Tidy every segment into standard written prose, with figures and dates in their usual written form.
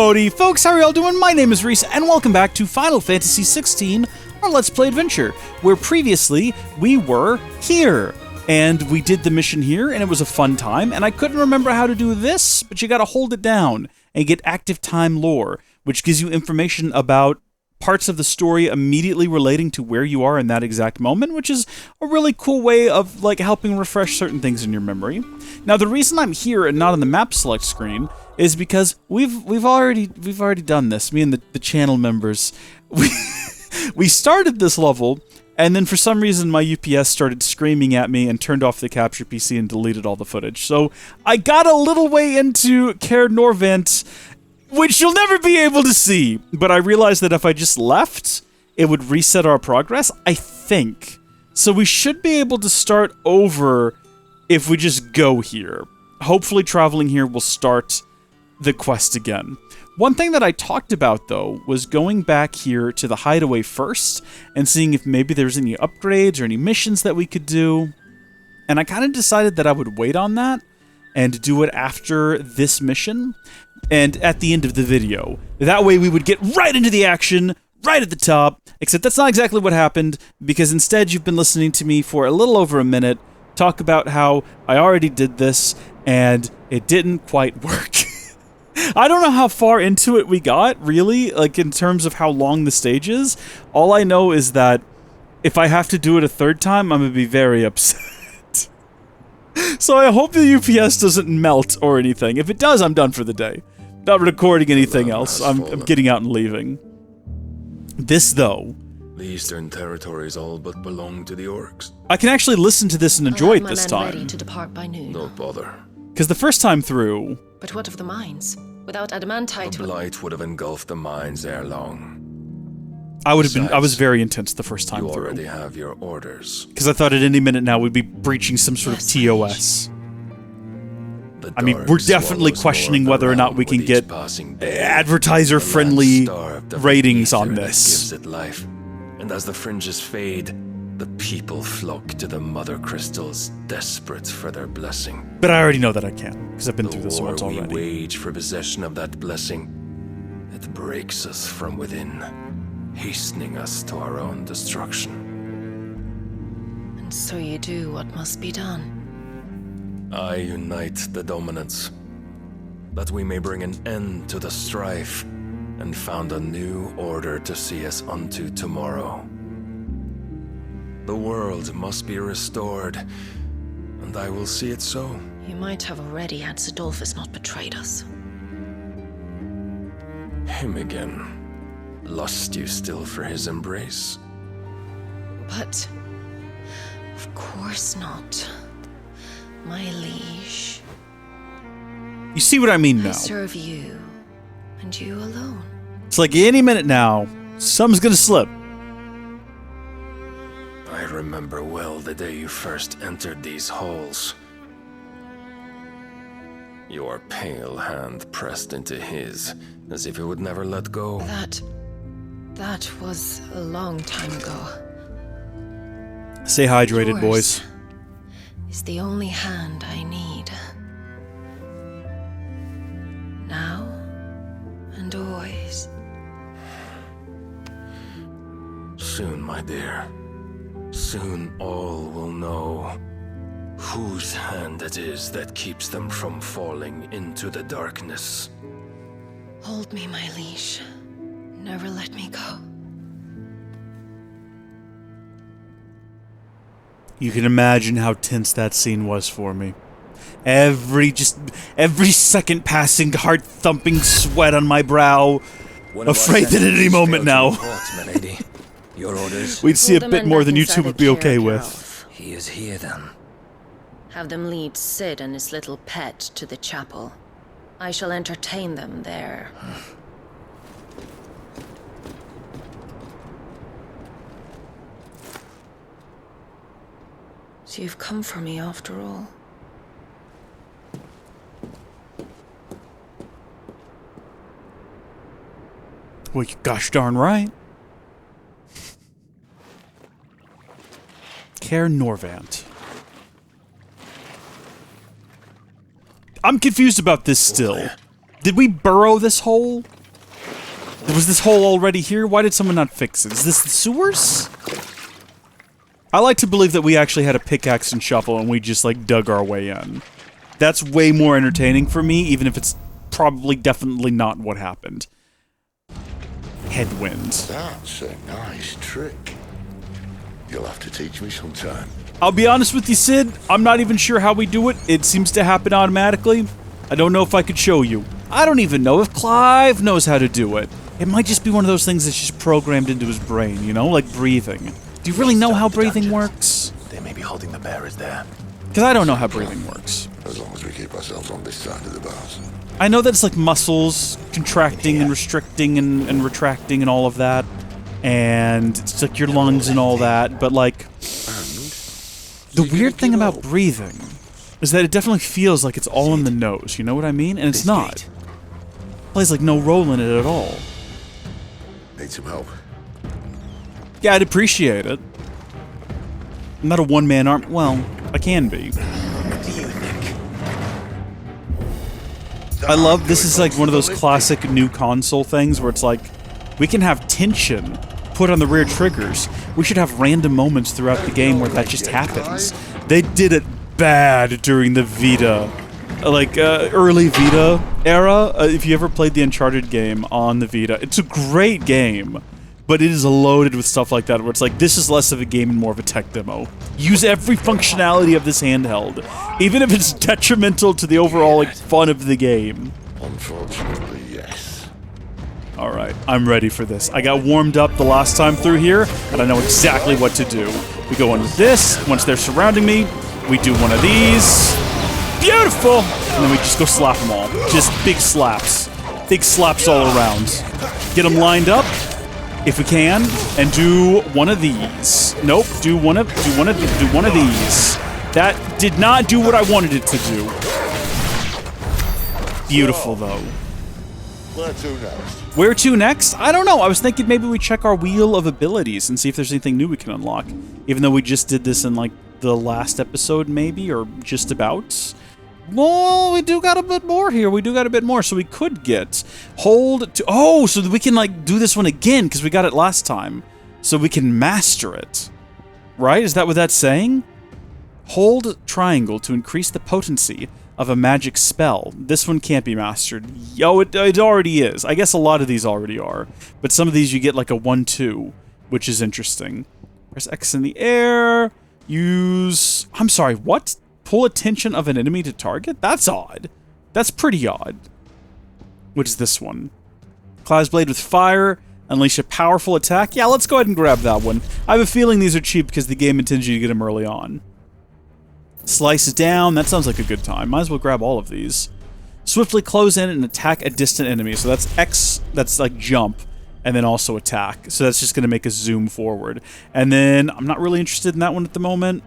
Howdy folks, how are y'all doing? My name is Reese, and welcome back to Final Fantasy XVI, our Let's Play adventure, where previously we were here. And we did the mission here, and it was a fun time, and I couldn't remember how to do this, but you gotta hold it down and get active time lore, which gives you information about parts of the story immediately relating to where you are in that exact moment, which is a really cool way of like helping refresh certain things in your memory. Now, the reason I'm here and not on the map select screen is because we've already done this. Me and the channel members, we started this level, and then for some reason my UPS started screaming at me and turned off the capture PC and deleted all the footage. So I got a little way into Caer Norvent, which you'll never be able to see, but I realized that if I just left, it would reset our progress, I think. So we should be able to start over if we just go here. Hopefully traveling here will start the quest again. One thing that I talked about, though, was going back here to the hideaway first and seeing if maybe there's any upgrades or any missions that we could do. And I kind of decided that I would wait on that and do it after this mission and at the end of the video. That way we would get right into the action, right at the top, except that's not exactly what happened, because instead you've been listening to me for a little over a minute talk about how I already did this and it didn't quite work. I don't know how far into it we got, really, like in terms of how long the stage is. All I know is that if I have to do it a third time, I'm going to be very upset. So I hope the UPS doesn't melt or anything. If it does, I'm done for the day. Not recording anything else. I'm getting out and leaving. This, though... The eastern territories all but belong to the orcs. I can actually listen to this and enjoy it this time. Ready to depart by noon. Don't bother. Because the first time through... But what of the mines? Without adamantite... The blight would have engulfed the mines ere long. I was very intense the first time through. You through. already have your orders. Because I thought at any minute now we'd be breaching some sort of TOS. I mean, we're definitely questioning whether or not we can get advertiser-friendly ratings on this. Gives it life. And as the fringes fade, the people flock to the mother crystals, desperate for their blessing. But I already know that I can, because I've been through this once already. The war we wage for possession of that blessing, it breaks us from within, hastening us to our own destruction. And so you do what must be done. I unite the dominants, that we may bring an end to the strife, and found a new order to see us unto tomorrow. The world must be restored, and I will see it so. You might have already had Sidolphus not betrayed us. Him again. Lust you still for his embrace? But... of course not. My liege. You see what I mean now? I serve you, and you alone. It's like any minute now, something's gonna slip. I remember well the day you first entered these halls. Your pale hand pressed into his, as if it would never let go. That was a long time ago. Stay hydrated, Yours boys. Is the only hand I need. Now and always. Soon, my dear. Soon all will know whose hand it is that keeps them from falling into the darkness. Hold me, my liege. Never let me go. You can imagine how tense that scene was for me. Every second passing, heart-thumping sweat on my brow, afraid that at any moment now, Your orders? we'd see a bit more than you two would be okay with. He is here then. Have them lead Sid and his little pet to the chapel. I shall entertain them there. So you've come for me after all. Well, you gosh darn right. Caer Norvent. I'm confused about this still. Did we burrow this hole? Was this hole already here? Why did someone not fix it? Is this the sewers? I like to believe that we actually had a pickaxe and shovel and we just, like, dug our way in. That's way more entertaining for me, even if it's probably definitely not what happened. Headwind. That's a nice trick. You'll have to teach me sometime. I'll be honest with you, Sid. I'm not even sure how we do it. It seems to happen automatically. I don't know if I could show you. I don't even know if Clive knows how to do it. It might just be one of those things that's just programmed into his brain, you know, like breathing. Do you really know how breathing works? They may be holding the bearers there. Because I don't know how breathing works. As long as we keep ourselves on this side of the bars. I know that it's like muscles contracting and restricting and retracting and all of that. And it's like your lungs and all that, but like... The weird thing about breathing is that it definitely feels like it's all in the nose, you know what I mean? And it's not. It plays like no role in it at all. Need some help? Yeah, I'd appreciate it. I'm not a one-man army. Well, I can be. What do you think? I love, this is like one of those classic new console things where it's like, we can have tension put on the rear triggers. We should have random moments throughout the game where that just happens. They did it bad during the Vita, like early Vita era. If you ever played the Uncharted game on the Vita, it's a great game, but it is loaded with stuff like that where it's like, this is less of a game and more of a tech demo. Use every functionality of this handheld, even if it's detrimental to the overall like fun of the game. Unfortunately, yes. Alright, I'm ready for this. I got warmed up the last time through here, and I know exactly what to do. We go under this, once they're surrounding me, we do one of these. Beautiful! And then we just go slap them all. Just big slaps. Big slaps all around. Get them lined up, if we can, and do one of these. Nope, do one of these. That did not do what I wanted it to do. Beautiful, though. Where to next? Where to next? I don't know. I was thinking maybe we check our wheel of abilities and see if there's anything new we can unlock. Even though we just did this in, like, the last episode, maybe, or just about. Well, we do got a bit more here. We do got a bit more, so we could get hold to... Oh, so that we can, like, do this one again, because we got it last time. So we can master it. Right? Is that what that's saying? Hold triangle to increase the potency of a magic spell. This one can't be mastered. Yo, it already is. I guess a lot of these already are. But some of these you get like a 1-2, which is interesting. Press X in the air. Use... I'm sorry, what? Pull attention of an enemy to target? That's odd. That's pretty odd. Which is this one? Cloud's Blade with fire. Unleash a powerful attack. Yeah, let's go ahead and grab that one. I have a feeling these are cheap because the game intends you to get them early on. Slice it down. That sounds like a good time. Might as well grab all of these. Swiftly close in and attack a distant enemy. So that's X, that's like jump, and then also attack. So that's just going to make us zoom forward. And then, I'm not really interested in that one at the moment.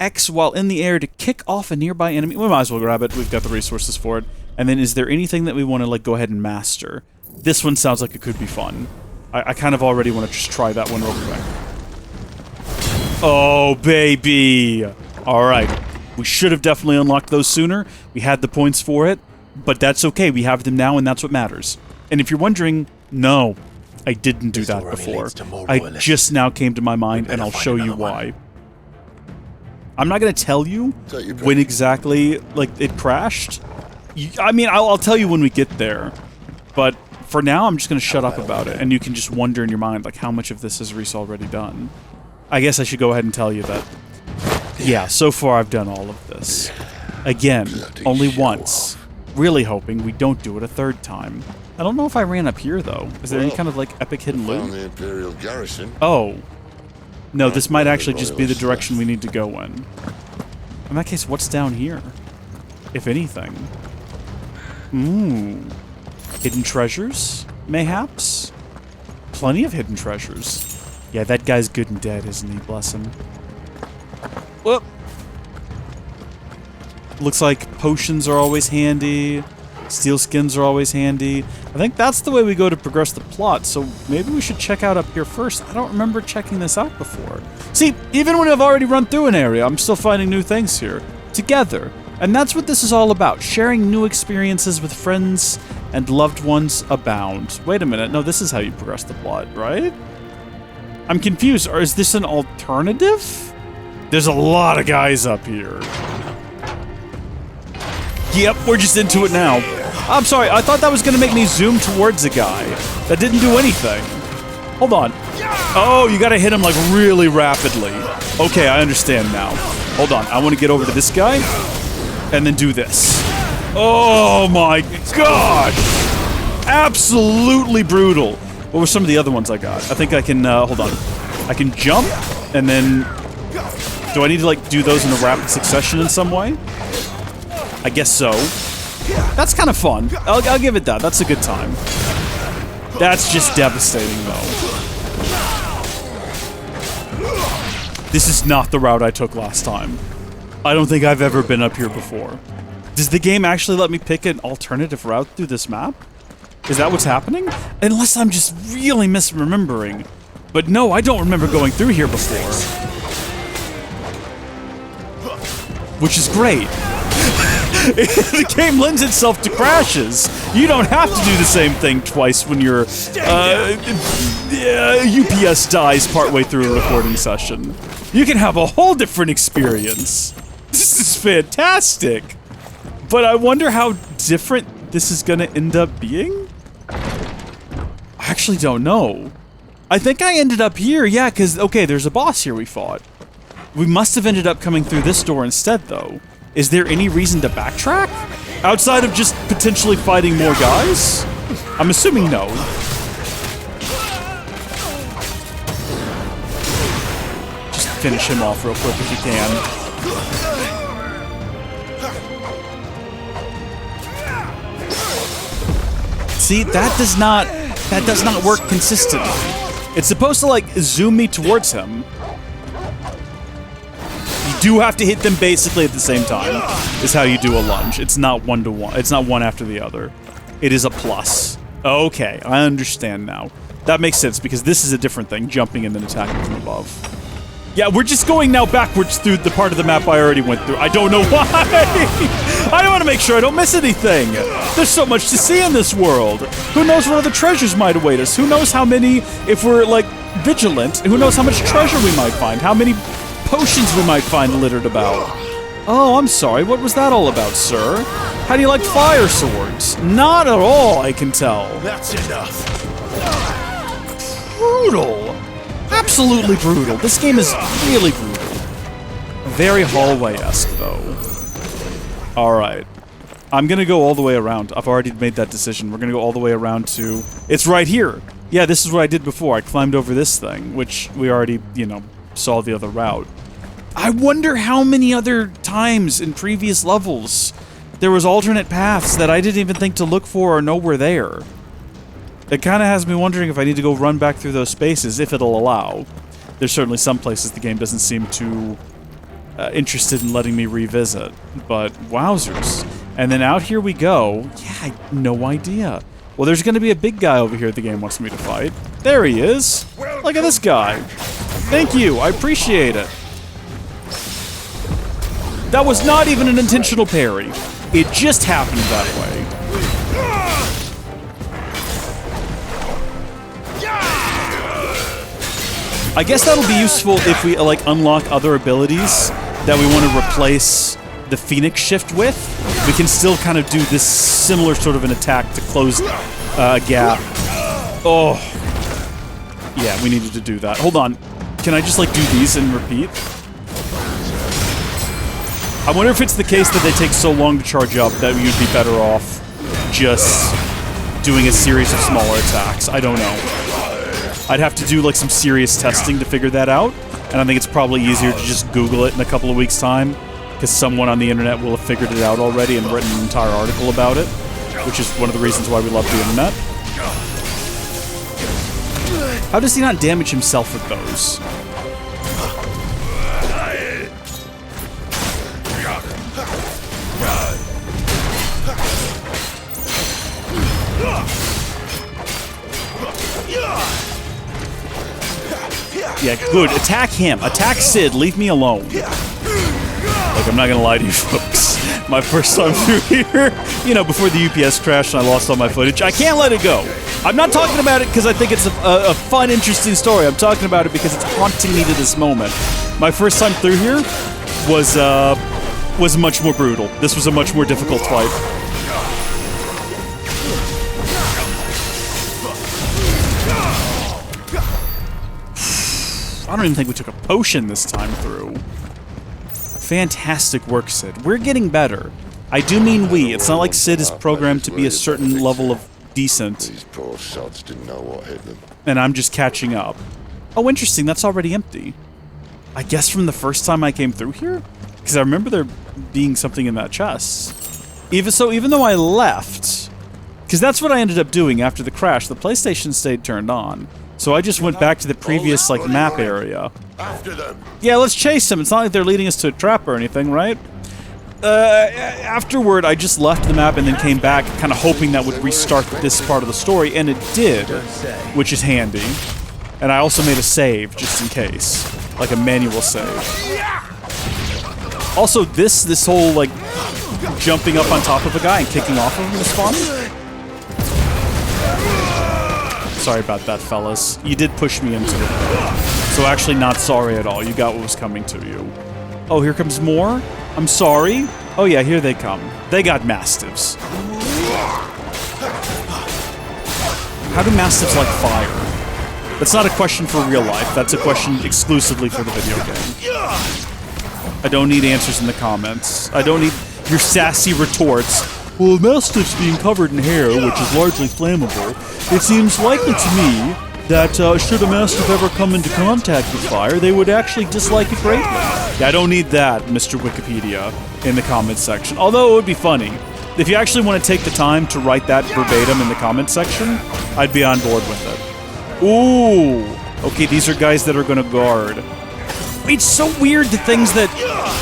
X while in the air to kick off a nearby enemy. We might as well grab it. We've got the resources for it. And then is there anything that we want to like go ahead and master? This one sounds like it could be fun. I kind of already want to just try that one real quick. Oh, baby! Alright, we should have definitely unlocked those sooner. We had the points for it, but that's okay. We have them now, and that's what matters. And if you're wondering, no, I didn't do that before. I just now came to my mind, and I'll show you why. I'm not going to tell you when exactly, like, it crashed. I mean, I'll tell you when we get there, but for now, I'm just going to shut up about it, and you can just wonder in your mind, like, how much of this has Reese already done. I guess I should go ahead and tell you that. Yeah, so far I've done all of this. Again, only once. Really hoping we don't do it a third time. I don't know if I ran up here, though. Is there any kind of, like, epic hidden loot? The Imperial garrison. Oh. No, this might actually just be the direction we need to go in. In that case, what's down here? If anything. Hidden treasures? Mayhaps? Plenty of hidden treasures. Yeah, that guy's good and dead, isn't he? Bless him. Whoop. Looks like potions are always handy. Steel skins are always handy. I think that's the way we go to progress the plot, so maybe we should check out up here first. I don't remember checking this out before. See, even when I've already run through an area, I'm still finding new things here. Together, And that's what this is all about. Sharing new experiences with friends and loved ones abound. Wait a minute. No, this is how you progress the plot, right? I'm confused. Or is this an alternative? There's a lot of guys up here. Yep, we're just into it now. I'm sorry, I thought that was going to make me zoom towards a guy. That didn't do anything. Hold on. Oh, you got to hit him like really rapidly. Okay, I understand now. Hold on, I want to get over to this guy and then do this. Oh my gosh! Absolutely brutal. What were some of the other ones I got? I think I can, hold on. I can jump and then... Do I need to like do those in a rapid succession in some way? I guess so. That's kind of fun. I'll give it that. That's a good time. That's just devastating, though. This is not the route I took last time. I don't think I've ever been up here before. Does the game actually let me pick an alternative route through this map? Is that what's happening? Unless I'm just really misremembering. But no, I don't remember going through here before. Which is great. The game lends itself to crashes. You don't have to do the same thing twice when your UPS dies partway through a recording session. You can have a whole different experience. This is fantastic. But I wonder how different this is gonna end up being? I actually don't know. I think I ended up here, yeah, because, okay, there's a boss here we fought. We must have ended up coming through this door instead, though. Is there any reason to backtrack? Outside of just potentially fighting more guys? I'm assuming no. Just finish him off real quick if you can. See, that does not work consistently. It's supposed to like zoom me towards him. You do have to hit them basically at the same time, is how you do a lunge. It's not one-to-one. It's not one after the other. It is a plus. Okay, I understand now. That makes sense, because this is a different thing, jumping and then attacking from above. Yeah, we're just going now backwards through the part of the map I already went through. I don't know why! I want to make sure I don't miss anything! There's so much to see in this world! Who knows what other treasures might await us? Who knows how many, if we're, like, vigilant, who knows how much treasure we might find? How many potions we might find littered about? Oh, I'm sorry, what was that all about, sir? How do you like fire swords? Not at all, I can tell. That's enough. Brutal! Absolutely brutal. This game is really brutal. Very hallway-esque, though. Alright. I'm gonna go all the way around. I've already made that decision. We're gonna go all the way around to... It's right here! Yeah, this is what I did before. I climbed over this thing, which we already, you know, saw the other route. I wonder how many other times in previous levels there was alternate paths that I didn't even think to look for or know were there. It kind of has me wondering if I need to go run back through those spaces, if it'll allow. There's certainly some places the game doesn't seem too interested in letting me revisit, but wowzers. And then out here we go. Yeah, I had no idea. Well, there's going to be a big guy over here the game wants me to fight. There he is. Look at this guy. Thank you, I appreciate it. That was not even an intentional parry. It just happened that way. I guess that'll be useful if we, like, unlock other abilities that we want to replace the Phoenix Shift with. We can still kind of do this similar sort of an attack to close a gap. Oh. Yeah, we needed to do that. Hold on. Can I just, like, do these and repeat? I wonder if it's the case that they take so long to charge up that you'd be better off just doing a series of smaller attacks. I don't know. I'd have to do like some serious testing to figure that out, and I think it's probably easier to just Google it in a couple of weeks' time, because someone on the internet will have figured it out already and written an entire article about it, which is one of the reasons why we love the internet. How does he not damage himself with those? Yeah, good. Attack him. Attack Sid. Leave me alone. Like, I'm not gonna lie to you folks. My first time through here, you know, before the UPS crashed and I lost all my footage. I can't let it go. I'm not talking about it because I think it's a fun, interesting story. I'm talking about it because it's haunting me to this moment. My first time through here was much more brutal. This was a much more difficult fight. I don't even think we took a potion this time through. Fantastic work, Sid. We're getting better. I do mean we. It's not like Sid is programmed to be a certain level of decent. These poor sods didn't know what hit them. And I'm just catching up. Oh, interesting. That's already empty. I guess from the first time I came through here? Because I remember there being something in that chest. Even though I left, because that's what I ended up doing after the crash, the PlayStation stayed turned on. So I just went back to the previous, like, map area. After them. Yeah, let's chase them. It's not like they're leading us to a trap or anything, right? Afterward, I just left the map and then came back, kind of hoping that would restart this part of the story, and it did, which is handy. And I also made a save, just in case. Like a manual save. Also, this whole, like, jumping up on top of a guy and kicking off of him is fun. Sorry about that, fellas. You did push me into it. So actually not sorry at all. You got what was coming to you. Oh, here comes more? I'm sorry. Oh yeah, here they come. They got mastiffs. How do mastiffs like fire? That's not a question for real life. That's a question exclusively for the video game. I don't need answers in the comments. I don't need your sassy retorts. Well, mastiffs being covered in hair, which is largely flammable, it seems likely to me that should a mastiff ever come into contact with fire, they would actually dislike it greatly. Yeah, I don't need that, Mr. Wikipedia, in the comments section. Although it would be funny. If you actually want to take the time to write that verbatim in the comments section, I'd be on board with it. Ooh! Okay, these are guys that are going to guard. It's so weird, the things that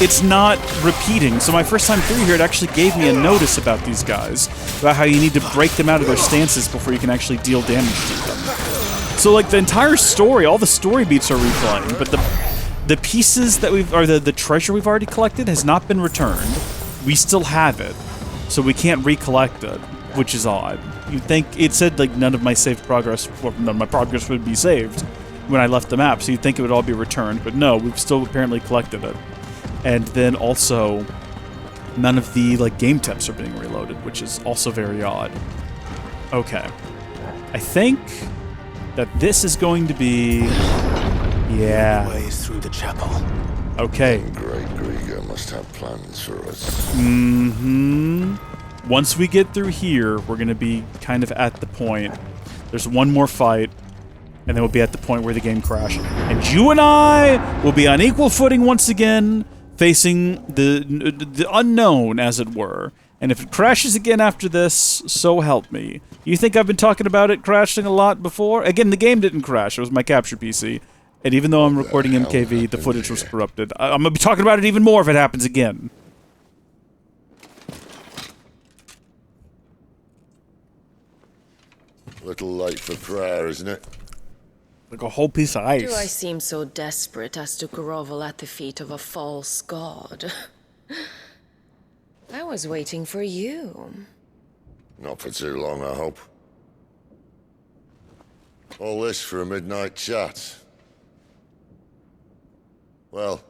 it's not repeating. So my first time through here, it actually gave me a notice about these guys, about how you need to break them out of their stances before you can actually deal damage to them. So like the entire story, all the story beats are replaying, but the pieces that the treasure we've already collected has not been returned. We still have it, so we can't recollect it, which is odd. You'd think it said like none of my saved progress, or none of my progress would be saved when I left the map, so you'd think it would all be returned, but no, we've still apparently collected it. And then also, none of the like game tips are being reloaded, which is also very odd. Okay. I think that this is going to be... Yeah. Ways through the chapel. Okay. Great Grieger must have plans for us. Mm-hmm. Once we get through here, we're going to be kind of at the point. There's one more fight, and then we'll be at the point where the game crashed. And you and I will be on equal footing once again, facing the unknown, as it were. And if it crashes again after this, so help me. You think I've been talking about it crashing a lot before? Again, the game didn't crash. It was my capture PC. And even though I'm recording MKV, the footage was corrupted. I'm going to be talking about it even more if it happens again. Little late for prayer, isn't it? Like a whole piece of ice. Do I seem so desperate as to grovel at the feet of a false god? I was waiting for you. Not for too long, I hope. All this for a midnight chat. Well,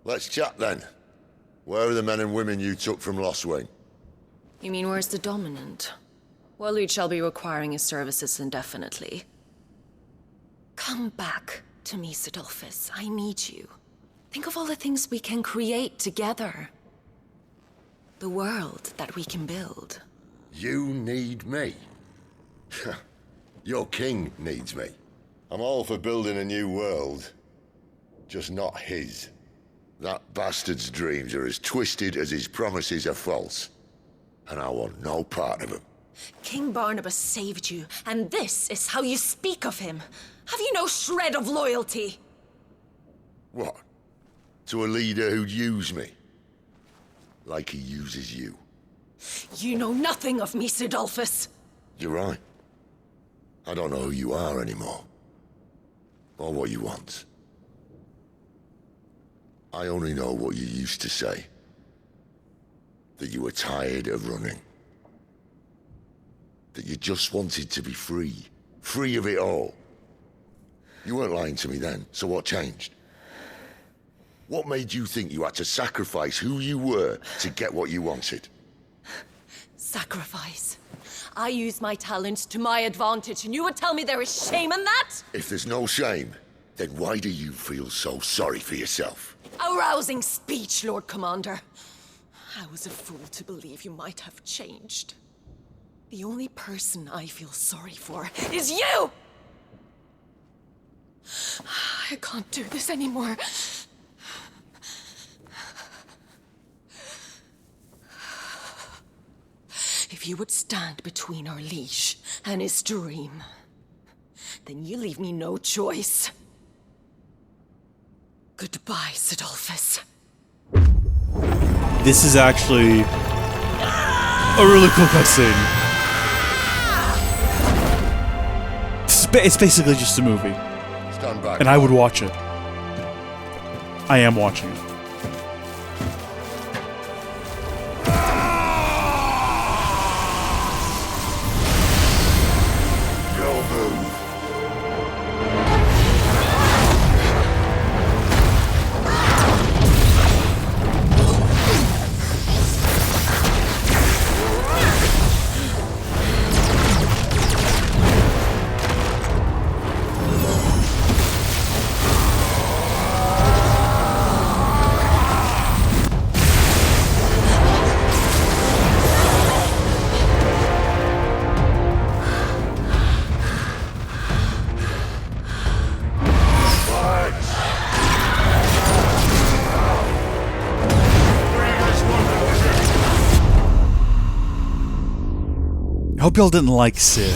let's chat then. Where are the men and women you took from Lost Wing? You mean where's the dominant? Waleed shall be requiring his services indefinitely. Come back to me, Sidolphus. I need you. Think of all the things we can create together. The world that we can build. You need me? Your king needs me. I'm all for building a new world. Just not his. That bastard's dreams are as twisted as his promises are false. And I want no part of them. King Barnabas saved you, and this is how you speak of him. Have you no shred of loyalty? What? To a leader who'd use me? Like he uses you. You know nothing of me, Sidolphus. You're right. I don't know who you are anymore. Or what you want. I only know what you used to say. That you were tired of running. That you just wanted to be free. Free of it all. You weren't lying to me then, so what changed? What made you think you had to sacrifice who you were to get what you wanted? Sacrifice. I use my talents to my advantage, and you would tell me there is shame in that? If there's no shame, then why do you feel so sorry for yourself? A rousing speech, Lord Commander. I was a fool to believe you might have changed. The only person I feel sorry for is you! I can't do this anymore. If you would stand between our liege and his dream, then you leave me no choice. Goodbye, Sidolphus. This is actually a really cool cutscene. It's basically just a movie. Stand back. And I would watch it. I am watching it. I hope y'all didn't like Sid.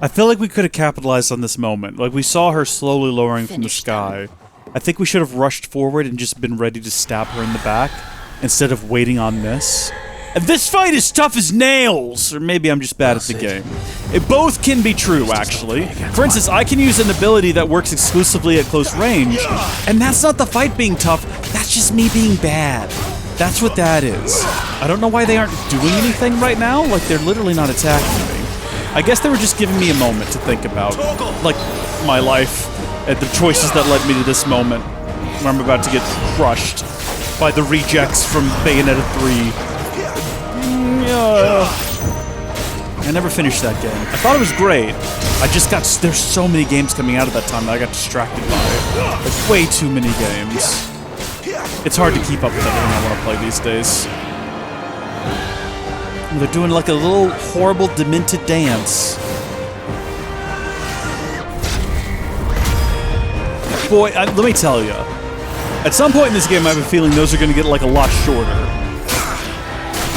I feel like we could have capitalized on this moment. Like, we saw her slowly lowering from the sky. I think we should have rushed forward and just been ready to stab her in the back, instead of waiting on this. And this fight is tough as nails! Or maybe I'm just bad at the game. It both can be true, actually. For instance, I can use an ability that works exclusively at close range, and that's not the fight being tough, that's just me being bad. That's what that is. I don't know why they aren't doing anything right now, like they're literally not attacking me. I guess they were just giving me a moment to think about, like, my life, and the choices that led me to this moment, where I'm about to get crushed by the rejects from Bayonetta 3. I never finished that game. I thought it was great. I just got... There's so many games coming out at that time that I got distracted by. Like, way too many games. It's hard to keep up with everything I want to play these days. They're doing like a little horrible, demented dance. Boy, let me tell you. At some point in this game, I have a feeling those are going to get like a lot shorter.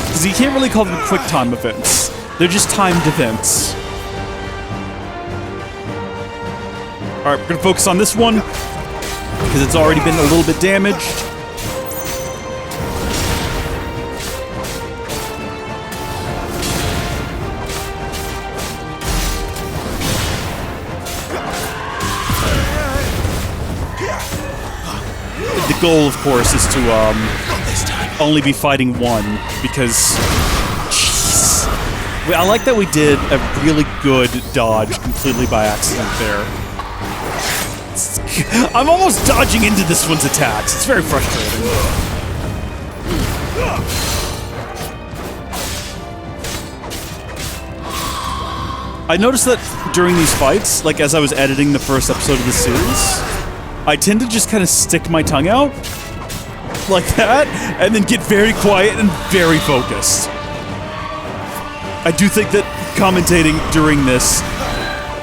Because you can't really call them quick time events. They're just timed events. Alright, we're going to focus on this one. Because it's already been a little bit damaged. The goal, of course, is to only be fighting one, because... Jeez. I like that we did a really good dodge completely by accident there. I'm almost dodging into this one's attacks. It's very frustrating. I noticed that during these fights, like as I was editing the first episode of the series, I tend to just kind of stick my tongue out, like that, and then get very quiet and very focused. I do think that commentating during this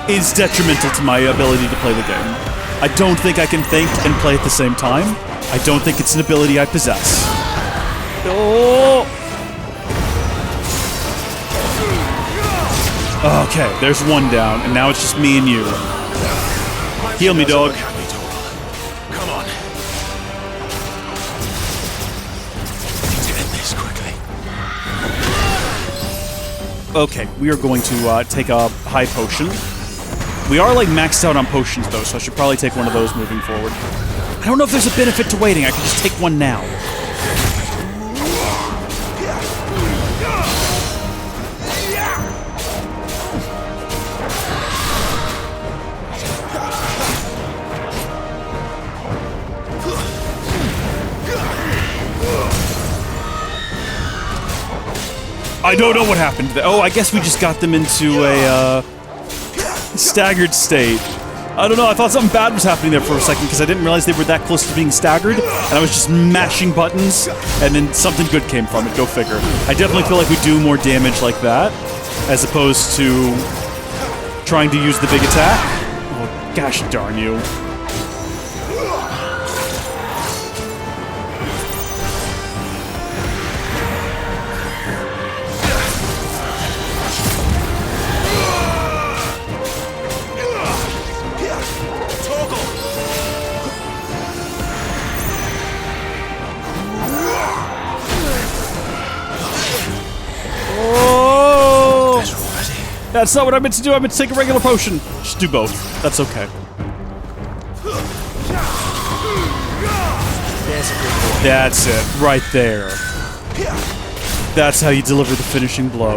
is detrimental to my ability to play the game. I don't think I can think and play at the same time. I don't think it's an ability I possess. Oh! Okay, there's one down, and now it's just me and you. Heal me, dog. Okay, we are going to take a high potion. We are, like, maxed out on potions, though, so I should probably take one of those moving forward. I don't know if there's a benefit to waiting. I can just take one now. I don't know what happened. Oh, I guess we just got them into a staggered state. I don't know, I thought something bad was happening there for a second because I didn't realize they were that close to being staggered, and I was just mashing buttons, and then something good came from it, go figure. I definitely feel like we do more damage like that, as opposed to trying to use the big attack. Oh, gosh darn you. That's not what I meant to do. I meant to take a regular potion. Just do both. That's okay. That's it. Right there. That's how you deliver the finishing blow.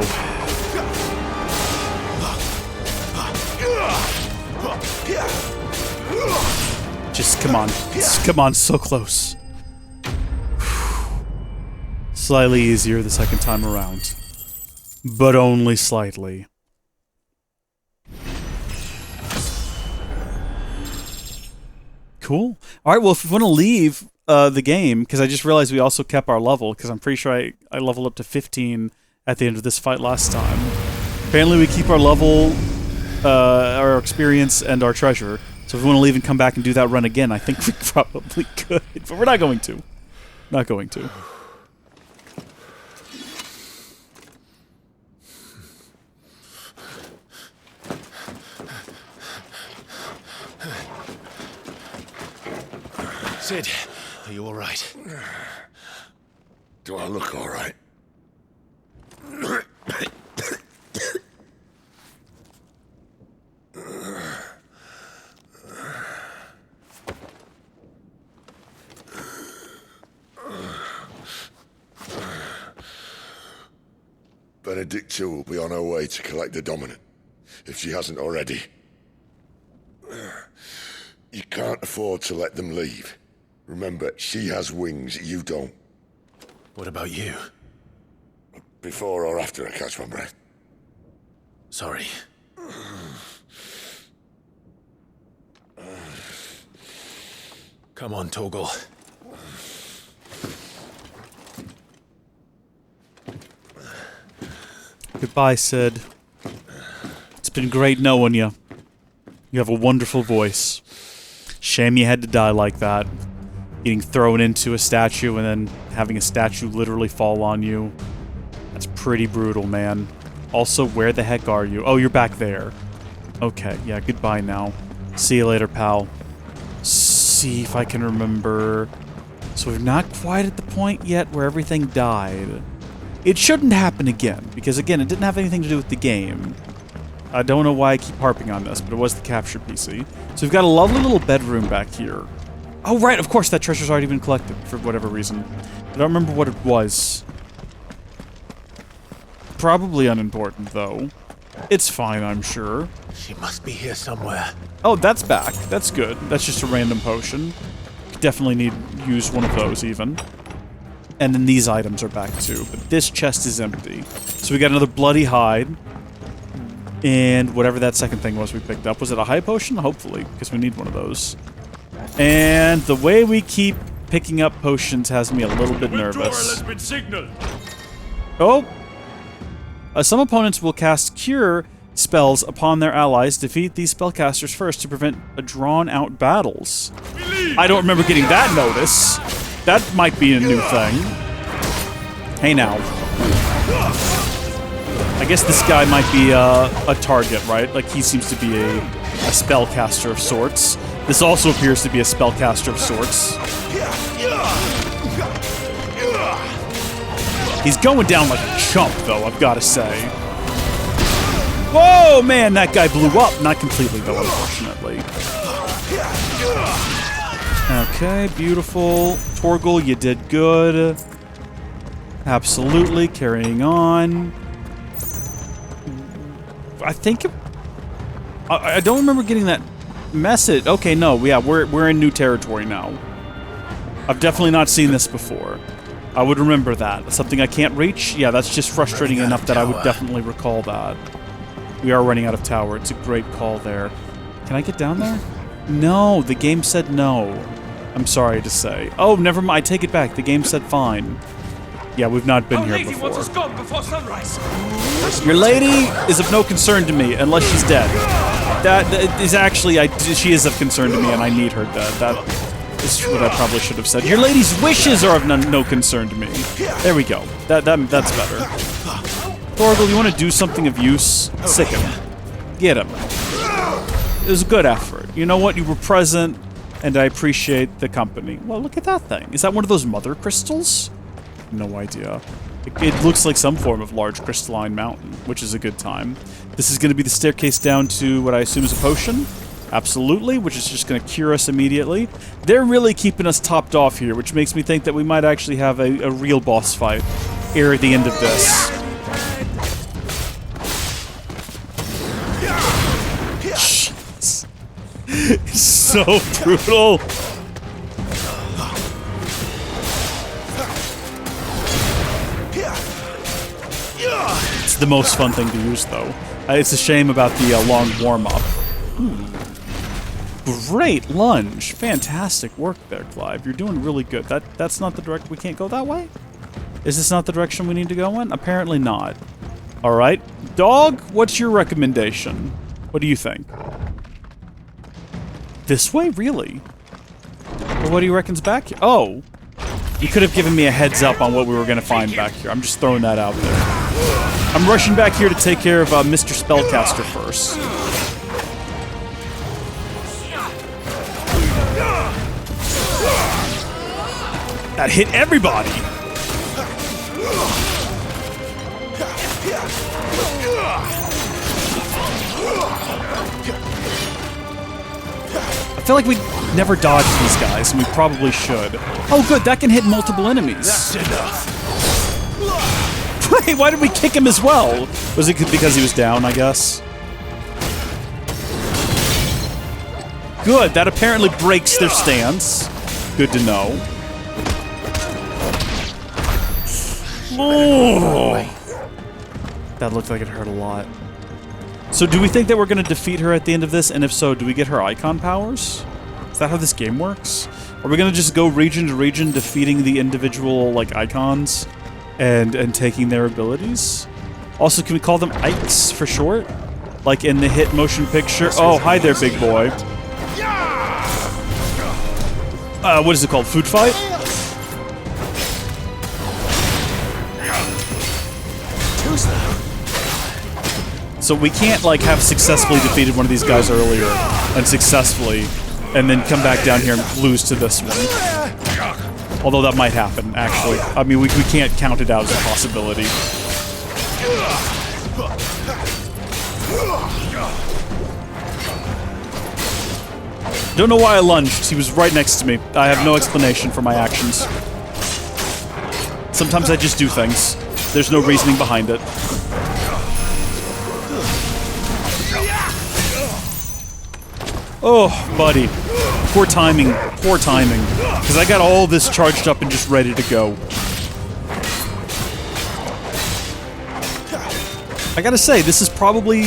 Just come on. Just come on, so close. Slightly easier the second time around. But only slightly. Cool. All right, well, if we want to leave the game, because I just realized we also kept our level, because I'm pretty sure I leveled up to 15 at the end of this fight last time. Apparently we keep our level, our experience, and our treasure. So if we want to leave and come back and do that run again, I think we probably could. But we're not going to. Not going to. Sid, are you all right? Do I look all right? Benedicta will be on her way to collect the Dominant, if she hasn't already. You can't afford to let them leave. Remember, she has wings, you don't. What about you? Before or after I catch my breath? Sorry. Come on, Torgal. Goodbye, Sid. It's been great knowing you. You have a wonderful voice. Shame you had to die like that. Getting thrown into a statue and then having a statue literally fall on you. That's pretty brutal, man. Also, where the heck are you? Oh, you're back there. Okay, yeah, goodbye now. See you later, pal. See if I can remember. So we're not quite at the point yet where everything died. It shouldn't happen again, because again, it didn't have anything to do with the game. I don't know why I keep harping on this, but it was the capture PC. So we've got a lovely little bedroom back here. Oh, right, of course, that treasure's already been collected, for whatever reason. I don't remember what it was. Probably unimportant, though. It's fine, I'm sure. She must be here somewhere. Oh, that's back. That's good. That's just a random potion. Definitely use one of those, even. And then these items are back, too. But this chest is empty. So we got another bloody hide. And whatever that second thing was we picked up. Was it a high potion? Hopefully, because we need one of those. And the way we keep picking up potions has me a little bit nervous. Oh! Some opponents will cast Cure spells upon their allies. Defeat these spellcasters first to prevent drawn-out battles. I don't remember getting that notice. That might be a new thing. Hey now. I guess this guy might be a target, right? Like, he seems to be a spellcaster of sorts. This also appears to be a spellcaster of sorts. He's going down like a chump, though, I've got to say. Whoa, man, that guy blew up. Not completely, though, unfortunately. Okay, beautiful. Torgal, you did good. Absolutely, carrying on. I think... I don't remember getting that message. Okay, no, yeah, we're in new territory now. I've definitely not seen this before. I would remember that. Something I can't reach? Yeah, that's just frustrating enough that I would definitely recall that. We are running out of tower. It's a great call there. Can I get down there? No, the game said no. I'm sorry to say. Oh, never mind. I take it back. The game said fine. Yeah, we've not been here before. Wants us gone before sunrise. Your lady is of no concern to me, unless she's dead. That is actually... she is of concern to me, and I need her dead. That is what I probably should have said. Your lady's wishes are of no concern to me. There we go. That's better. Torgal, you want to do something of use? Sick him. Get him. It was a good effort. You know what? You were present, and I appreciate the company. Well, look at that thing. Is that one of those mother crystals? No idea. It looks like some form of large crystalline mountain, which is a good time. This is going to be the staircase down to what I assume is a potion. Absolutely, which is just going to cure us immediately. They're really keeping us topped off here, which makes me think that we might actually have a real boss fight ere the end of this. Jeez. So brutal. It's the most fun thing to use, though. It's a shame about the long warm-up. Great lunge. Fantastic work there, Clive. You're doing really good. That's not the direction... We can't go that way? Is this not the direction we need to go in? Apparently not. Alright. Dog, what's your recommendation? What do you think? This way? Really? Well, what do you reckon's back here? Oh! You could have given me a heads up on what we were going to find back here. I'm just throwing that out there. I'm rushing back here to take care of Mr. Spellcaster first. That hit everybody! I feel like we never dodged these guys, and we probably should. Oh good, that can hit multiple enemies. That's enough. Wait, why did we kick him as well? Was it because he was down, I guess? Good, that apparently breaks their stance. Good to know. Oh! That looked like it hurt a lot. So do we think that we're going to defeat her at the end of this? And if so, do we get her icon powers? Is that how this game works? Are we going to just go region to region defeating the individual, like, icons and taking their abilities? Also, can we call them Ikes for short? Like in the hit motion picture? Oh, hi there, big boy. What is it called? Food fight? So we can't, like, have successfully defeated one of these guys earlier and successfully, and then come back down here and lose to this one. Although that might happen, actually. I mean, we can't count it out as a possibility. Don't know why I lunged. He was right next to me. I have no explanation for my actions. Sometimes I just do things. There's no reasoning behind it. Oh, buddy. Poor timing. Poor timing. Because I got all this charged up and just ready to go. I gotta say, this is probably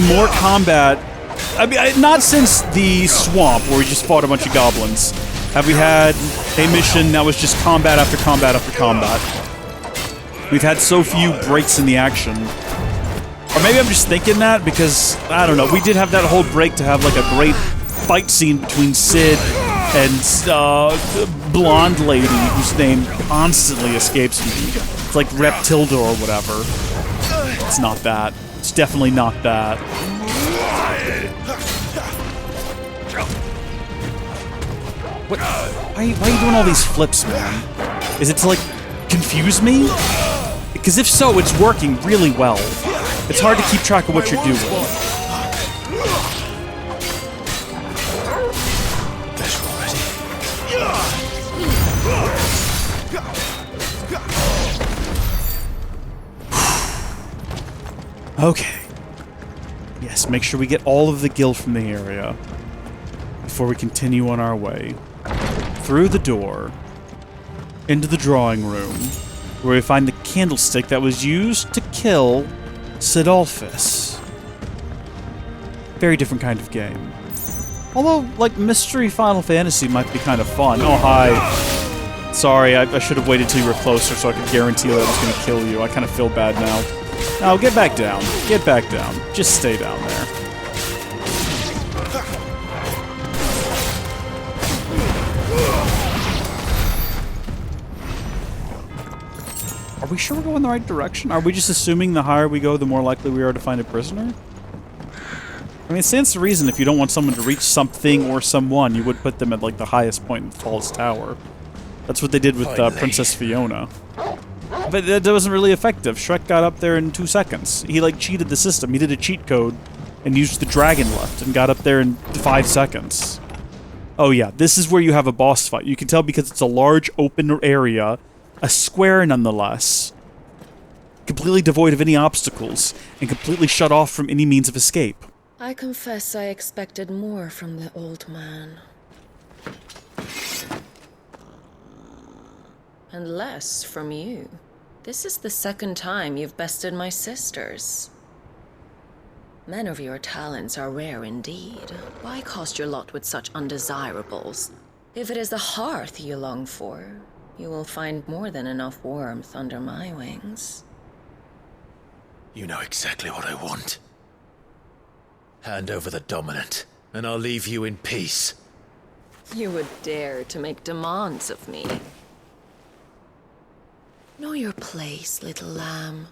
more combat. I mean, not since the swamp, where we just fought a bunch of goblins, have we had a mission that was just combat after combat after combat. We've had so few breaks in the action. Or maybe I'm just thinking that because, I don't know, we did have that whole break to have, like, a great fight scene between Sid and blonde lady whose name constantly escapes me. It's like Reptilda or whatever. It's not that. It's definitely not that. What? Why are you doing all these flips, man? Is it to, like, confuse me? Because if so, it's working really well. It's hard to keep track of what you're doing. Okay. Yes, make sure we get all of the gil from the area before we continue on our way. Through the door, into the drawing room, where we find the candlestick that was used to kill Sidolphus. Very different kind of game. Although, like, Mystery Final Fantasy might be kind of fun. Oh, hi. Sorry, I should have waited till you were closer so I could guarantee that I was going to kill you. I kind of feel bad now. Now, get back down. Get back down. Just stay down there. Are we sure we're going the right direction? Are we just assuming the higher we go, the more likely we are to find a prisoner? I mean, it stands to reason if you don't want someone to reach something or someone, you would put them at, like, the highest point in the tallest tower. That's what they did with Princess Fiona. But that wasn't really effective. Shrek got up there in 2 seconds. He, like, cheated the system. He did a cheat code and used the dragon lift and got up there in 5 seconds. Oh yeah, this is where you have a boss fight. You can tell because it's a large open area, a square nonetheless, completely devoid of any obstacles, and completely shut off from any means of escape. I confess I expected more from the old man. And less from you. This is the second time you've bested my sisters. Men of your talents are rare indeed. Why cast your lot with such undesirables? If it is the hearth you long for, you will find more than enough warmth under my wings. You know exactly what I want. Hand over the dominant, and I'll leave you in peace. You would dare to make demands of me. Know your place, little lamb.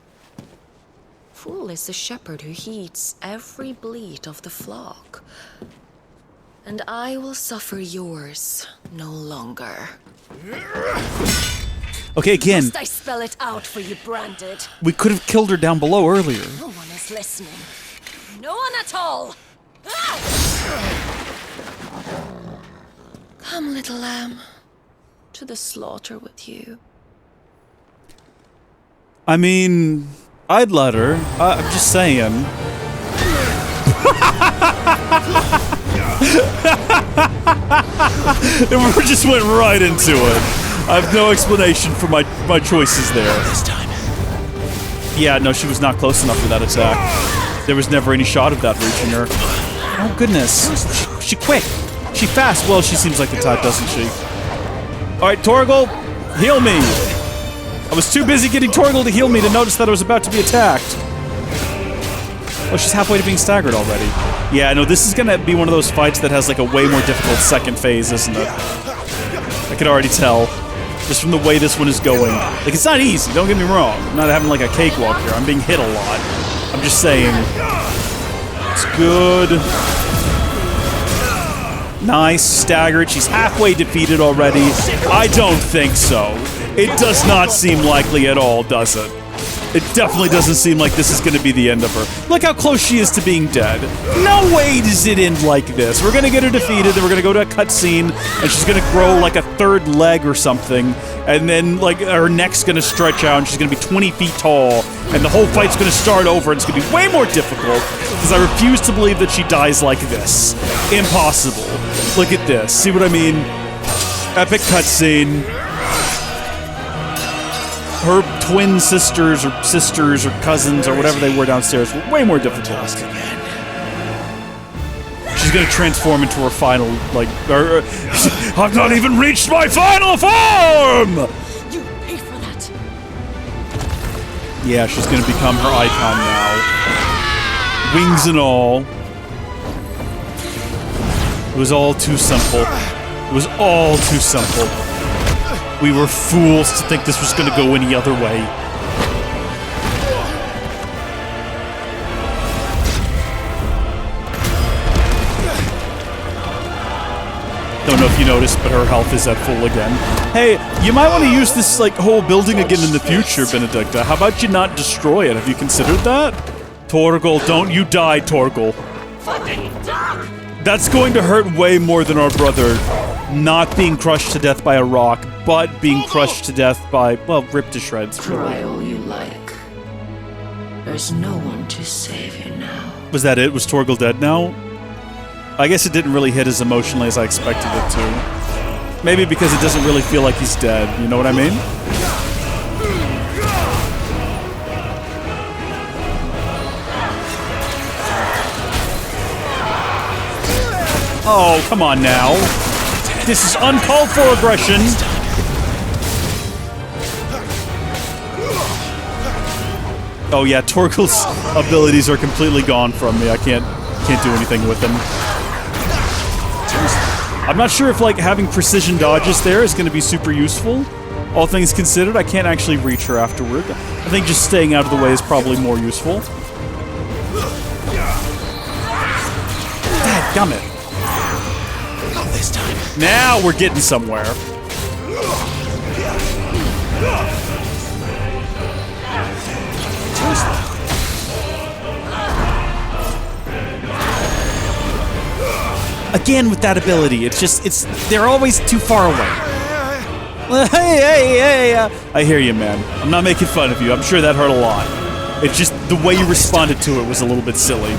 Fool is the shepherd who heeds every bleat of the flock. And I will suffer yours no longer. Okay, again. Must I spell it out for you, Branded? We could have killed her down below earlier. No one is listening. No one at all! Come, little lamb, to the slaughter with you. I mean, I'd let her. I'm just saying. We just went right into it. I have no explanation for my choices there. This time. Yeah, no, she was not close enough for that attack. There was never any shot of that reaching her. Oh, goodness. She quick. She fast. Well, she seems like the type, doesn't she? Alright, Torgal, heal me. I was too busy getting Torgal to heal me to notice that I was about to be attacked. Oh, she's halfway to being staggered already. Yeah, no, this is gonna be one of those fights that has like a way more difficult second phase, isn't it? I can already tell. Just from the way this one is going. Like, it's not easy, don't get me wrong. I'm not having like a cakewalk here. I'm being hit a lot. I'm just saying. It's good. Nice, staggered. She's halfway defeated already. I don't think so. It does not seem likely at all, does it? It definitely doesn't seem like this is going to be the end of her. Look how close she is to being dead. No way does it end like this. We're going to get her defeated, then we're going to go to a cutscene, and she's going to grow like a third leg or something, and then like her neck's going to stretch out, and she's going to be 20 feet tall, and the whole fight's going to start over, and it's going to be way more difficult, because I refuse to believe that she dies like this. Impossible. Look at this. See what I mean? Epic cutscene. Her twin sisters or cousins or whatever they were downstairs were way more difficult. She's gonna transform into her final, like, I've not even reached my final form! You pay for that. Yeah, she's gonna become her icon now. Wings and all. It was all too simple. It was all too simple. We were fools to think this was going to go any other way. Don't know if you noticed, but her health is at full again. Hey, you might want to use this like whole building again in the future, Benedicta. How about you not destroy it? Have you considered that? Torgal, don't you die, Torgal. That's going to hurt way more than our brother not being crushed to death by a rock, but being crushed to death by, well, ripped to shreds. Cry all you like. There's no one to save you now. Was that it? Was Torgal dead now? I guess it didn't really hit as emotionally as I expected it to. Maybe because it doesn't really feel like he's dead, you know what I mean? Oh, come on now. This is uncalled for aggression. Oh yeah, Torgal's abilities are completely gone from me. I can't do anything with them. I'm not sure if like having precision dodges there is going to be super useful. All things considered, I can't actually reach her afterward. I think just staying out of the way is probably more useful. Dadgummit. Not this time. Now we're getting somewhere. Again with that ability, they're always too far away. Hey, I hear you, man. I'm not making fun of you. I'm sure that hurt a lot. It's just the way you responded to it was a little bit silly.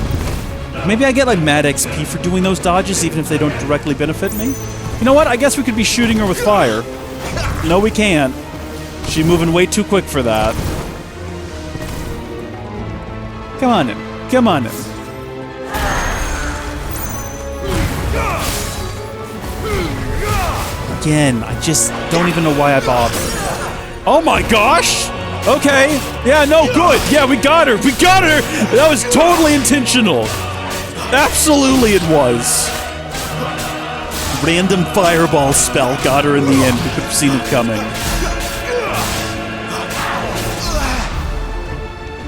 Maybe I get like mad XP for doing those dodges, even if they don't directly benefit me. You know what? I guess we could be shooting her with fire. No, we can't. She's moving way too quick for that. Come on in. Come on in. Again, I just don't even know why I bothered. Oh my gosh! Okay. Yeah, no, good. Yeah, we got her. We got her! That was totally intentional. Absolutely it was. Random fireball spell got her in the end. We could have seen it coming.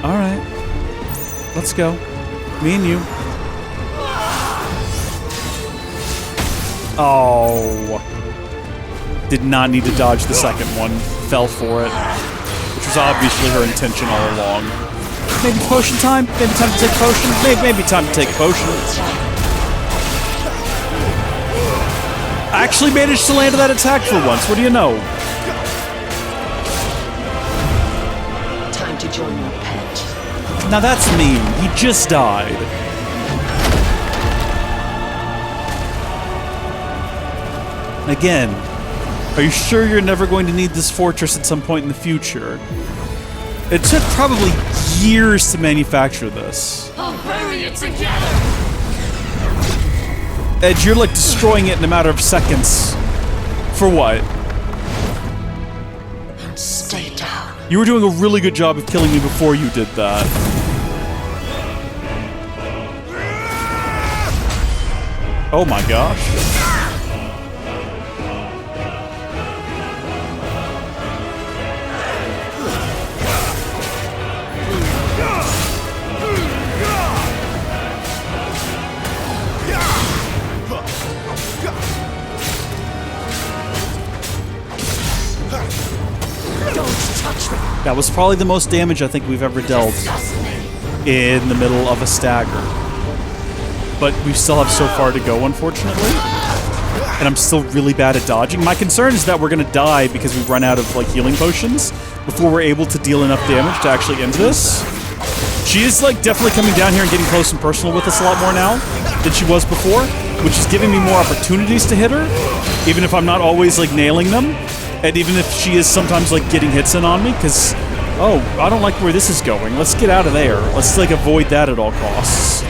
Alright. Let's go. Me and you. Oh. Did not need to dodge the second one. Fell for it. Which was obviously her intention all along. Maybe potion time? Maybe time to take potion? Maybe time to take potion. I actually managed to land that attack for once. What do you know? Time to join your pet. Now that's mean. He just died. Again, are you sure you're never going to need this fortress at some point in the future? It took probably years to manufacture this. I'll bury it together! Edge, you're like destroying it in a matter of seconds. For what? Stay down. You were doing a really good job of killing me before you did that. Oh my gosh. That was probably the most damage I think we've ever dealt in the middle of a stagger. But we still have so far to go, unfortunately. And I'm still really bad at dodging. My concern is that we're gonna die because we run out of like healing potions before we're able to deal enough damage to actually end this. She is like definitely coming down here and getting close and personal with us a lot more now than she was before, which is giving me more opportunities to hit her, even if I'm not always like nailing them. And even if she is sometimes, like, getting hits in on me, because, oh, I don't like where this is going. Let's get out of there. Let's, like, avoid that at all costs.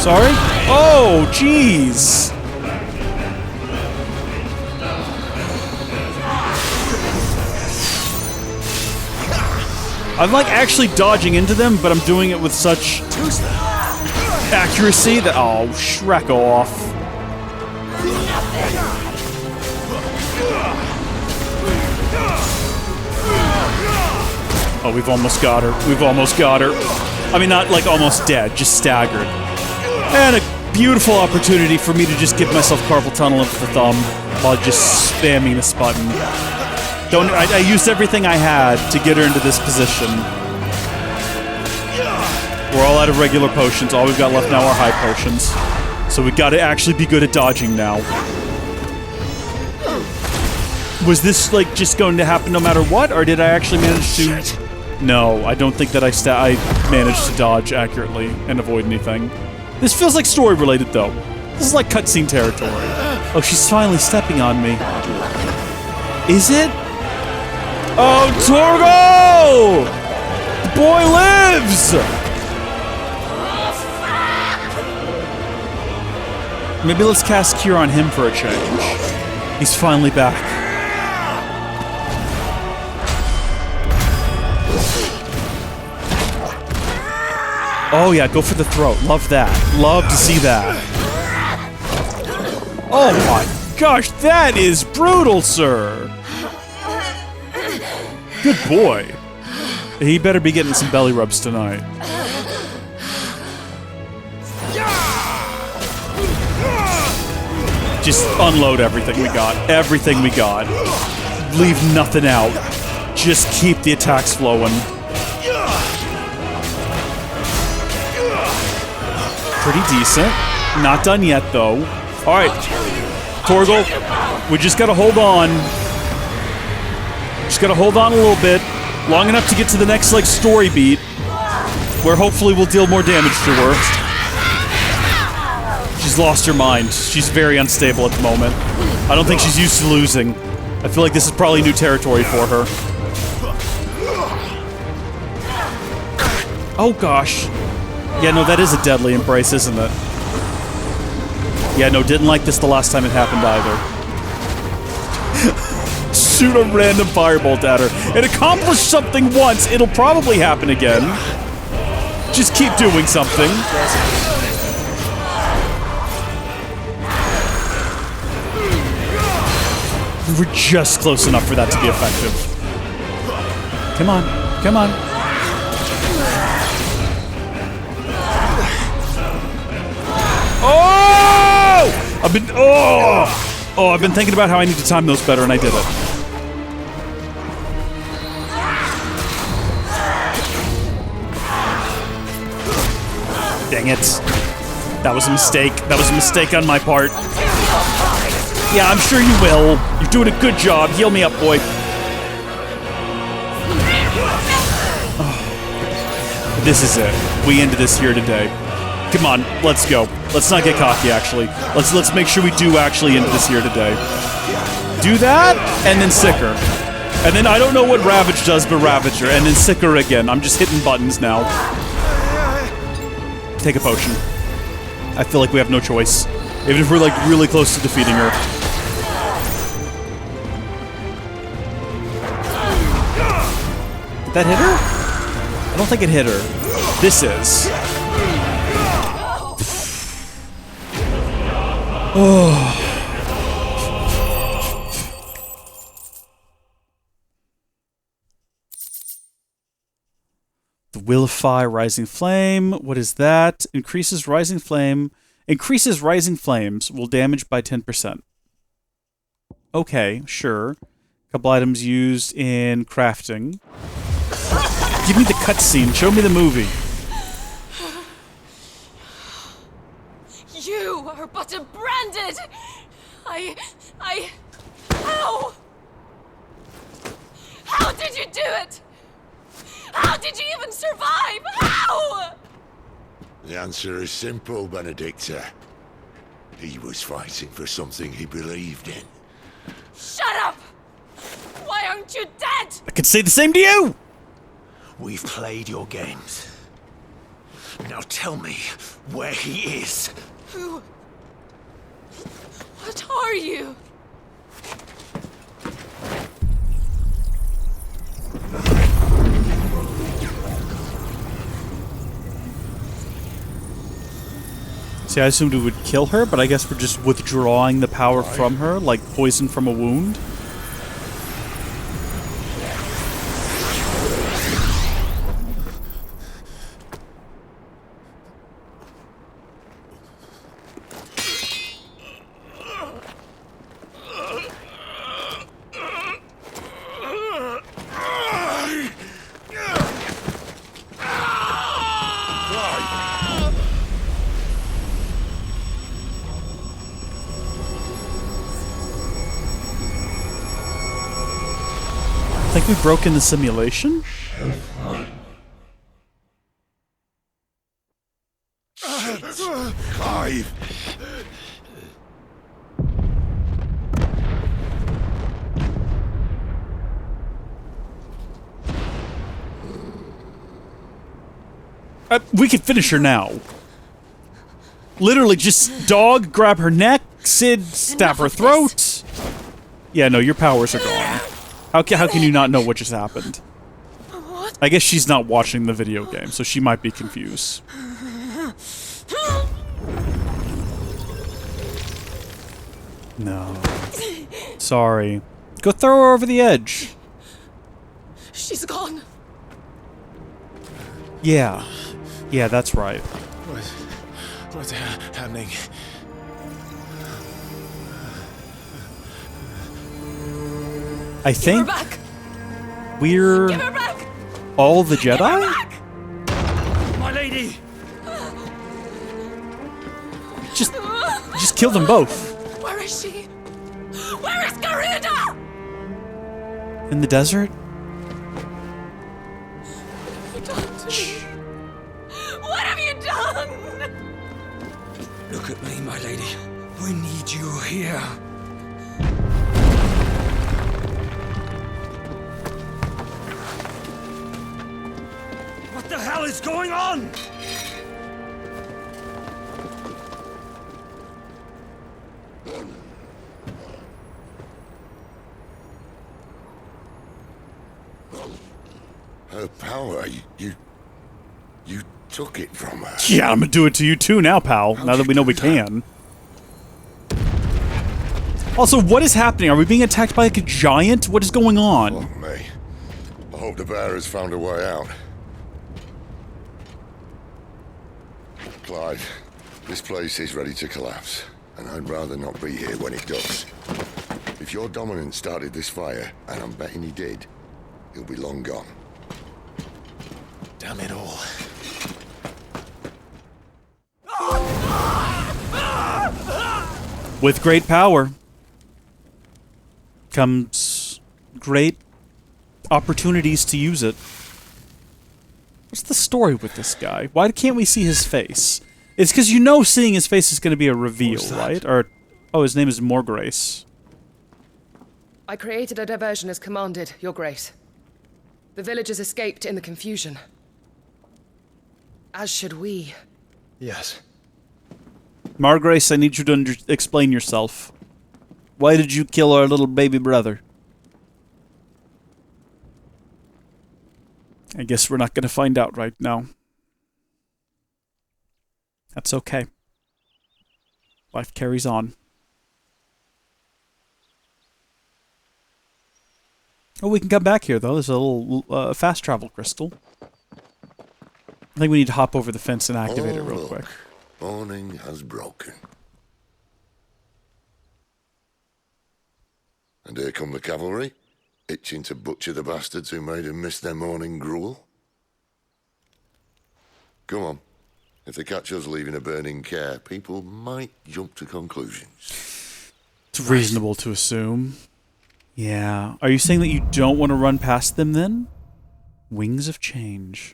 Sorry? Oh, jeez. I'm, like, actually dodging into them, but I'm doing it with such accuracy that, oh, Shrek off. Oh, we've almost got her. We've almost got her. I mean, not like almost dead, just staggered. And a beautiful opportunity for me to just give myself carpal tunnel into the thumb while just spamming this button. I used everything I had to get her into this position. We're all out of regular potions. All we've got left now are high potions. So we got to actually be good at dodging now. Was this, like, just going to happen no matter what, or did I actually manage to... No, I don't think that I managed to dodge accurately and avoid anything. This feels like story-related, though. This is like cutscene territory. Oh, she's finally stepping on me. Is it? Oh, Torgo! The boy lives! Maybe let's cast Cure on him for a change. He's finally back. Oh yeah, go for the throat. Love that. Love to see that. Oh my gosh, that is brutal, sir. Good boy. He better be getting some belly rubs tonight. Just unload everything we got. Everything we got. Leave nothing out. Just keep the attacks flowing. Pretty decent. Not done yet, though. Alright. Torgal, we just gotta hold on. Just gotta hold on a little bit. Long enough to get to the next, like, story beat. Where hopefully we'll deal more damage to her. She's lost her mind. She's very unstable at the moment. I don't think she's used to losing. I feel like this is probably new territory for her. Oh gosh. Yeah, no, that is a deadly embrace, isn't it? Yeah, no, didn't like this the last time it happened either. Shoot a random firebolt at her. It accomplished something once, it'll probably happen again. Just keep doing something. We're just close enough for that to be effective. Come on, come on. Oh! I've been thinking about how I need to time those better, and I did it. Dang it. That was a mistake. That was a mistake on my part. Yeah, I'm sure you will. You're doing a good job. Heal me up, boy. Oh. This is it. We ended this here today. Come on, let's go. Let's not get cocky, actually. Let's make sure we do actually end this here today. Do that, and then Sicker. And then I don't know what Ravage does, but Ravager. And then Sicker again. I'm just hitting buttons now. Take a potion. I feel like we have no choice. Even if we're, like, really close to defeating her. Did that hit her? I don't think it hit her. This is. Oh. The Willify Rising Flame. What is that? Increases rising flame. Increases rising flames will damage by 10%. Okay, sure. Couple items used in crafting. Give me the cutscene. Show me the movie. You are but a branded! How? How did you do it? How did you even survive? How? The answer is simple, Benedicta. He was fighting for something he believed in. Shut up! Why aren't you dead? I could say the same to you! We've played your games. Now tell me where he is. Who? What are you? See, I assumed it would kill her, but I guess we're just withdrawing the power from her, like poison from a wound. think we've broken the simulation? Clive! We can finish her now. Literally, just dog, grab her neck, Sid, stab her throat. Yeah, no, your powers are gone. How can you not know what just happened? I guess she's not watching the video game, so she might be confused. No. Sorry. Go throw her over the edge. She's gone. Yeah. Yeah, that's right. What's happening? I think Give her back. we're Give her back. all the Give her Jedi? back. My lady! Just kill them both. Where is she? Where is Garuda? In the desert? What have you done? Look at me, my lady. We need you here. What the hell is going on? Her power, you took it from her. Yeah, I'm gonna do it to you too now, pal. Now that we know we can. Also, what is happening? Are we being attacked by like a giant? What is going on? Fuck me. I hope the bear has found a way out. Clive, this place is ready to collapse, and I'd rather not be here when it does. If your dominant started this fire, and I'm betting he did, he'll be long gone. Damn it all. With great power comes great opportunities to use it. What's the story with this guy? Why can't we see his face? It's because you know seeing his face is going to be a reveal, right? Or, oh, his name is Morgrace. I created a diversion as commanded, Your Grace. The villagers escaped in the confusion. As should we. Yes. Morgrace, I need you to explain yourself. Why did you kill our little baby brother? I guess we're not going to find out right now. That's okay. Life carries on. Oh, we can come back here, though. There's a little fast travel crystal. I think we need to hop over the fence and activate it real quick. Morning has broken. And here come the cavalry, itching to butcher the bastards who made them miss their morning gruel. Come on. If they catch us leaving a burning Caer, people might jump to conclusions. It's reasonable to assume. Yeah. Are you saying that you don't want to run past them then? Wings of Change.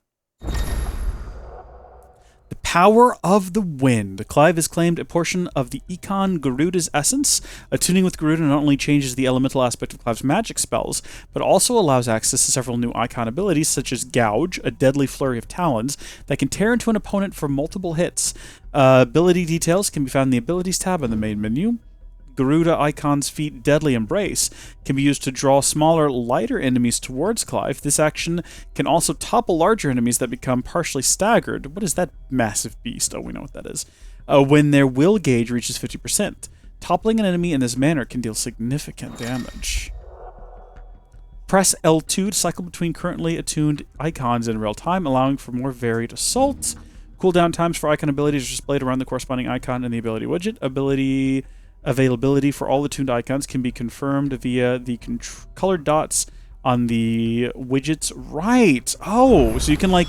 The power of the wind. Clive has claimed a portion of the Icon Garuda's essence. Attuning with Garuda not only changes the elemental aspect of Clive's magic spells, but also allows access to several new Icon abilities, such as Gouge, a deadly flurry of talons that can tear into an opponent for multiple hits. Ability details can be found in the Abilities tab in the main menu. Garuda Icon's feat Deadly Embrace can be used to draw smaller, lighter enemies towards Clive. This action can also topple larger enemies that become partially staggered. What is that massive beast? Oh, we know what that is. When their will gauge reaches 50%. Toppling an enemy in this manner can deal significant damage. Press L2 to cycle between currently attuned icons in real time, allowing for more varied assaults. Cooldown times for icon abilities are displayed around the corresponding icon in the ability widget. Ability availability for all attuned icons can be confirmed via the colored dots on the widgets. Right. Oh, so you can like...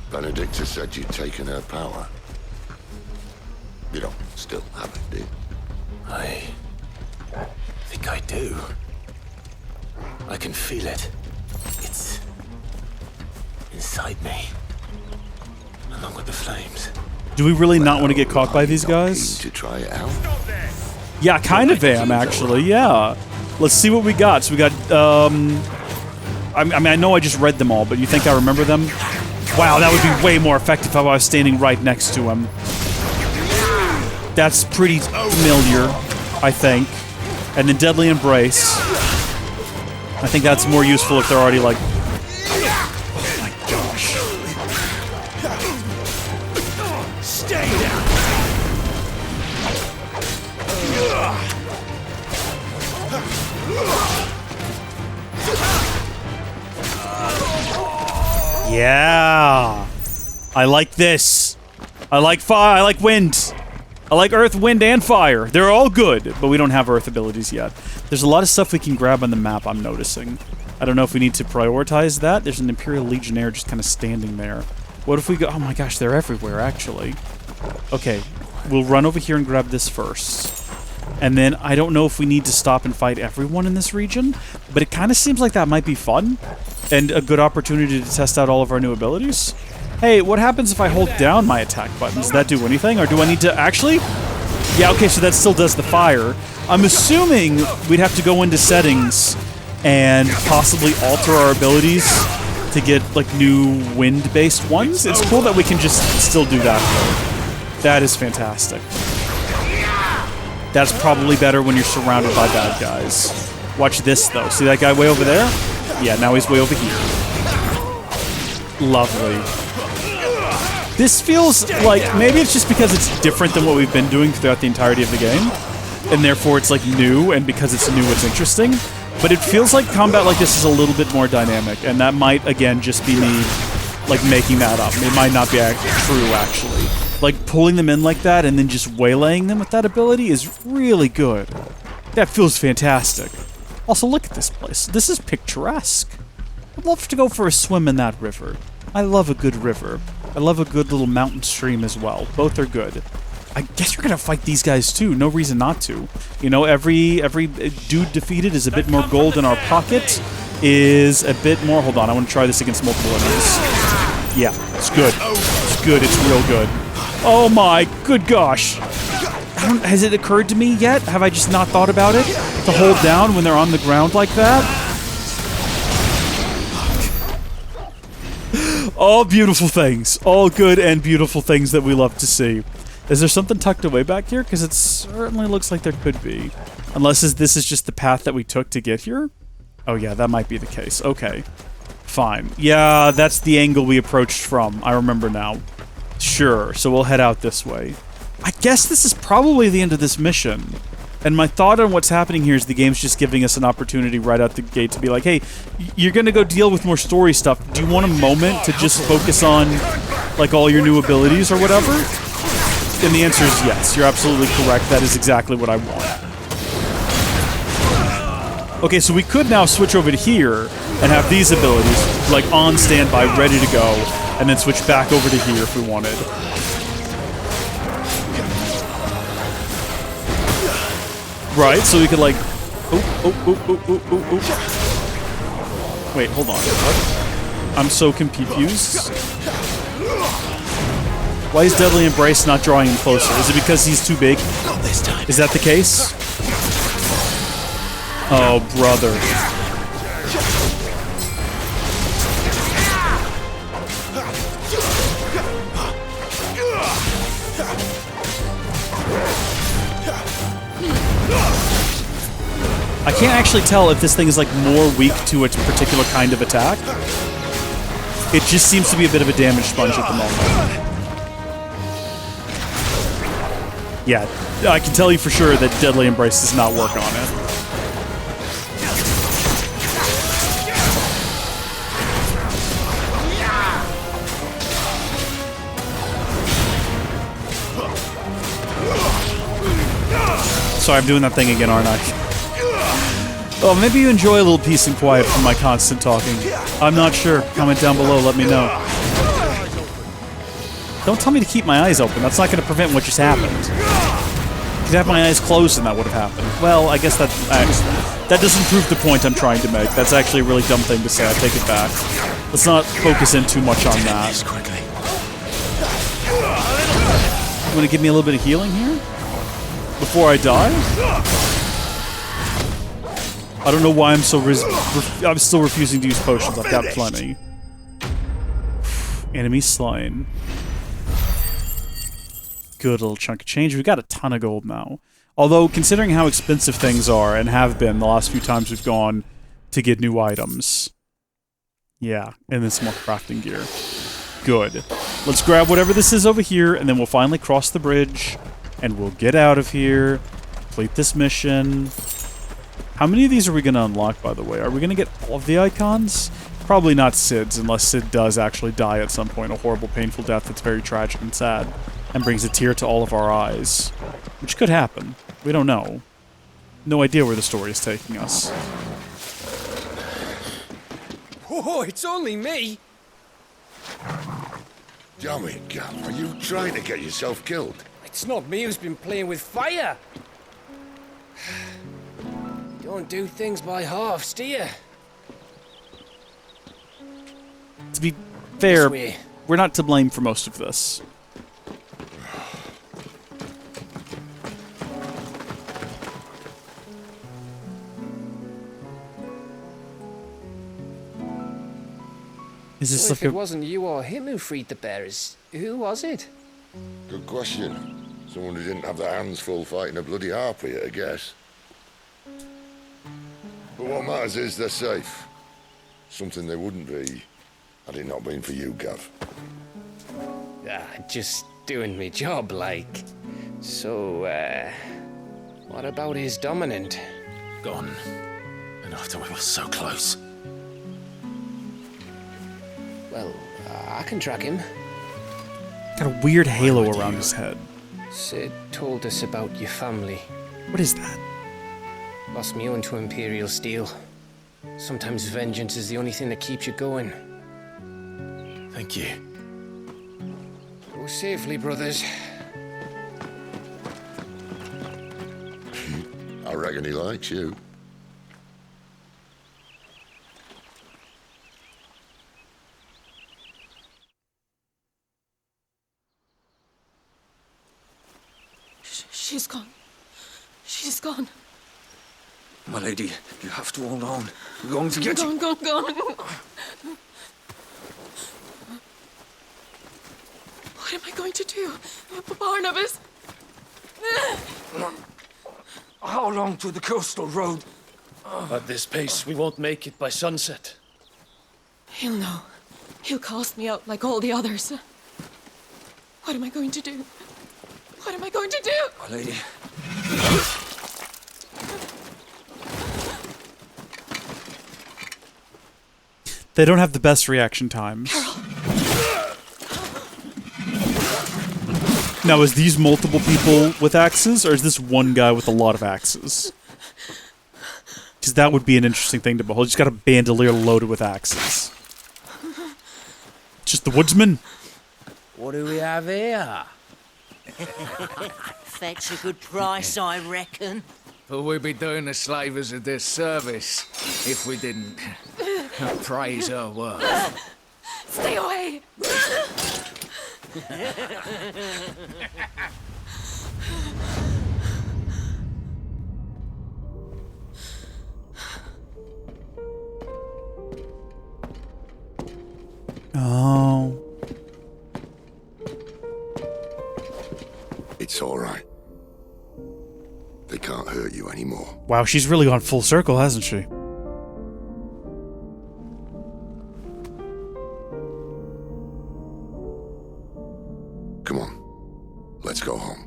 Benedicta said you'd taken her power. You don't still have it, do you? I think I do. I can feel it. inside me, along with the flames. Do we really not want to get caught by these guys? To try it out. Yeah, kind of am, actually, yeah. Let's see what we got. So we got, I mean, I know I just read them all, but you think I remember them? Wow, that would be way more effective if I was standing right next to him. That's pretty familiar, I think. And then Deadly Embrace. I think that's more useful if they're already, like... Oh my gosh. Stay down. Yeah. I like this. I like fire. I like wind. I like earth, wind, and fire. They're all good, but we don't have earth abilities yet. There's a lot of stuff we can grab on the map, I'm noticing. I don't know if we need to prioritize that. There's an Imperial Legionnaire just kind of standing there. What if we go... Oh my gosh, they're everywhere, actually. Okay, we'll run over here and grab this first. And then I don't know if we need to stop and fight everyone in this region, but it kind of seems like that might be fun and a good opportunity to test out all of our new abilities. Hey, what happens if I hold down my attack button? Does that do anything, or do I need to actually? Yeah, okay, so that still does the fire. I'm assuming we'd have to go into settings and possibly alter our abilities to get, like, new wind-based ones. It's cool that we can just still do that, though. That is fantastic. That's probably better when you're surrounded by bad guys. Watch this, though. See that guy way over there? Yeah, now he's way over here. Lovely. This feels like, maybe it's just because it's different than what we've been doing throughout the entirety of the game, and therefore it's like new, and because it's new it's interesting, but it feels like combat like this is a little bit more dynamic, and that might, again, just be me, like, making that up. It might not be true, actually. Like, pulling them in like that and then just waylaying them with that ability is really good. That feels fantastic. Also, look at this place. This is picturesque. I'd love to go for a swim in that river. I love a good river. I love a good little mountain stream as well. Both are good. I guess we're gonna fight these guys too. No reason not to. You know, every dude defeated is a bit more gold in our pocket. Is a bit more. Hold on, I want to try this against multiple enemies. Yeah, it's good. It's good. It's real good. Oh my good gosh! Has it occurred to me yet? Have I just not thought about it? To hold down when they're on the ground like that? All beautiful things. All good and beautiful things that we love to see. Is there something tucked away back here? Because it certainly looks like there could be. Unless this is just the path that we took to get here? Oh yeah, that might be the case. Okay. Fine. Yeah, that's the angle we approached from. I remember now. Sure, so we'll head out this way. I guess this is probably the end of this mission. And my thought on what's happening here is the game's just giving us an opportunity right out the gate to be like, hey, you're gonna go deal with more story stuff. Do you want a moment to just focus on, like, all your new abilities or whatever? And the answer is yes. You're absolutely correct. That is exactly what I want. Okay, so we could now switch over to here and have these abilities, like, on standby, ready to go, and then switch back over to here if we wanted. Right, so we could, like... Oh. Wait, hold on. What? I'm so confused. Why is Deadly Embrace not drawing him closer? Is it because he's too big? Not this time. Is that the case? Oh, brother. I can't actually tell if this thing is, like, more weak to a particular kind of attack. It just seems to be a bit of a damage sponge at the moment. Yeah, I can tell you for sure that Deadly Embrace does not work on it. Sorry, I'm doing that thing again, aren't I? Oh, maybe you enjoy a little peace and quiet from my constant talking. I'm not sure. Comment down below, let me know. Don't tell me to keep my eyes open. That's not going to prevent what just happened. If I had my eyes closed and that would have happened. Well, I guess that doesn't prove the point I'm trying to make. That's actually a really dumb thing to say. I take it back. let's not focus in too much on that. quickly. You want to give me a little bit of healing here? Before I die? I don't know why I'm so I'm still refusing to use potions. I've got plenty. Enemy slain. Good little chunk of change. We've got a ton of gold now. Although, considering how expensive things are, and have been the last few times we've gone to get new items. Yeah, and then some more crafting gear. Good. Let's grab whatever this is over here, and then we'll finally cross the bridge, and we'll get out of here, complete this mission. How many of these are we going to unlock, by the way? Are we going to get all of the icons? Probably not Sid's, unless Sid does actually die at some point. A horrible, painful death that's very tragic and sad, and brings a tear to all of our eyes. Which could happen. We don't know. No idea where the story is taking us. Oh, it's only me. Damn it, Gav. Are you trying to get yourself killed? It's not me who's been playing with fire. You don't do things by halves, do you? To be fair, This way. we're not to blame for most of this. Is this Well, if like it a... wasn't you or him who freed the bearers, who was it? Good question. Someone who didn't have their hands full fighting a bloody harpy, I guess. But what matters is they're safe. Something they wouldn't be had it not been for you, Gav. Just doing me job, like. So, what about his dominant? Gone. And after we were so close. Well, I can track him. got a weird halo around his head. Sid told us about your family. What is that? Lost me own to Imperial Steel. Sometimes vengeance is the only thing that keeps you going. Thank you. Go safely, brothers. I reckon he likes you. She's gone. She's gone. My lady, you have to hold on. We're going to get you. Gone. What am I going to do? Barnabas? How long to the coastal road? At this pace, we won't make it by sunset. He'll know. He'll cast me out like all the others. What am I going to do? What am I going to do? My lady. They don't have the best reaction times. Now, is these multiple people with axes, or is this one guy with a lot of axes? Because that would be an interesting thing to behold. He's got a bandolier loaded with axes. Just the woodsman? What do we have here? Fetch a good price, I reckon. But we'd be doing the slavers a disservice if we didn't praise her work. Stay away! Oh. It's all right. They can't hurt you anymore. Wow, she's really gone full circle, hasn't she? Come on. Let's go home.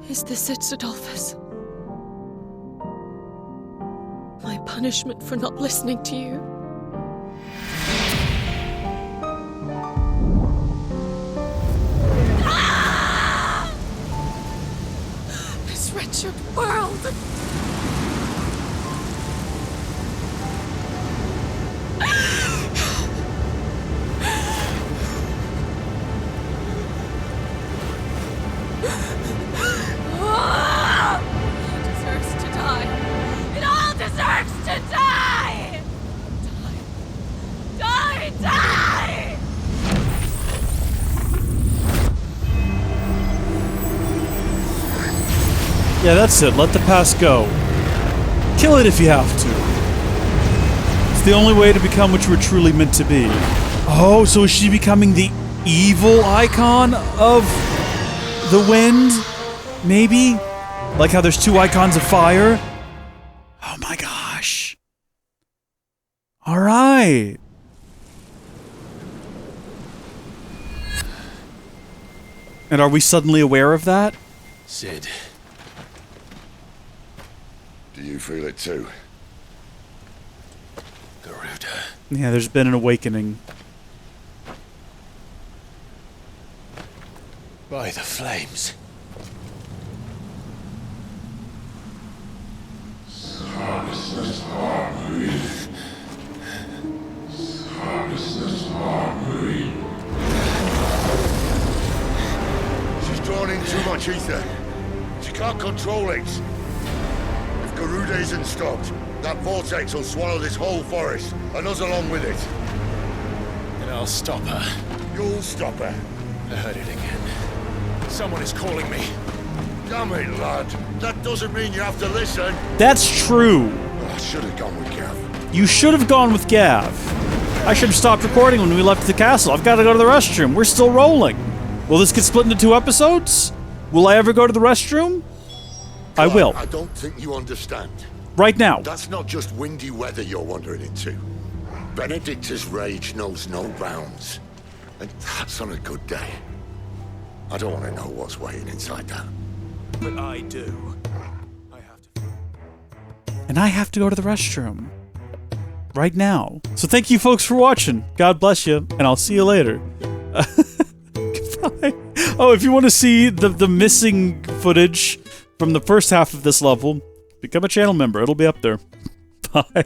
Is this it, Adolphus? My punishment for not listening to you? This wretched world! Yeah, that's it. Let the past go. Kill it if you have to. It's the only way to become what you were truly meant to be. Oh, so is she becoming the evil icon of the wind? Maybe? Like how there's two icons of fire? Oh my gosh. Alright. And are we suddenly aware of that? Sid. Do you feel it too? Garuda. Yeah, there's been an awakening. By the flames. She's drawn in too much ether. She can't control it. If Garuda isn't stopped, that vortex will swallow this whole forest, and us along with it. And I'll stop her. You'll stop her. I heard it again. Someone is calling me. Damn it, lad. That doesn't mean you have to listen. That's true. I should have gone with Gav. You should have gone with Gav. I should have stopped recording when we left the castle. I've got to go to the restroom. We're still rolling. Will this get split into 2 episodes? Will I ever go to the restroom? I will. I don't think you understand. Right now. That's not just windy weather you're wandering into. Benedicta's rage knows no bounds. And that's on a good day. I don't want to know what's waiting inside that. But I do. And I have to go to the restroom. Right now. So thank you folks for watching. God bless you. And I'll see you later. Goodbye. Oh, if you want to see the missing footage from the first half of this level, become a channel member. It'll be up there. Bye.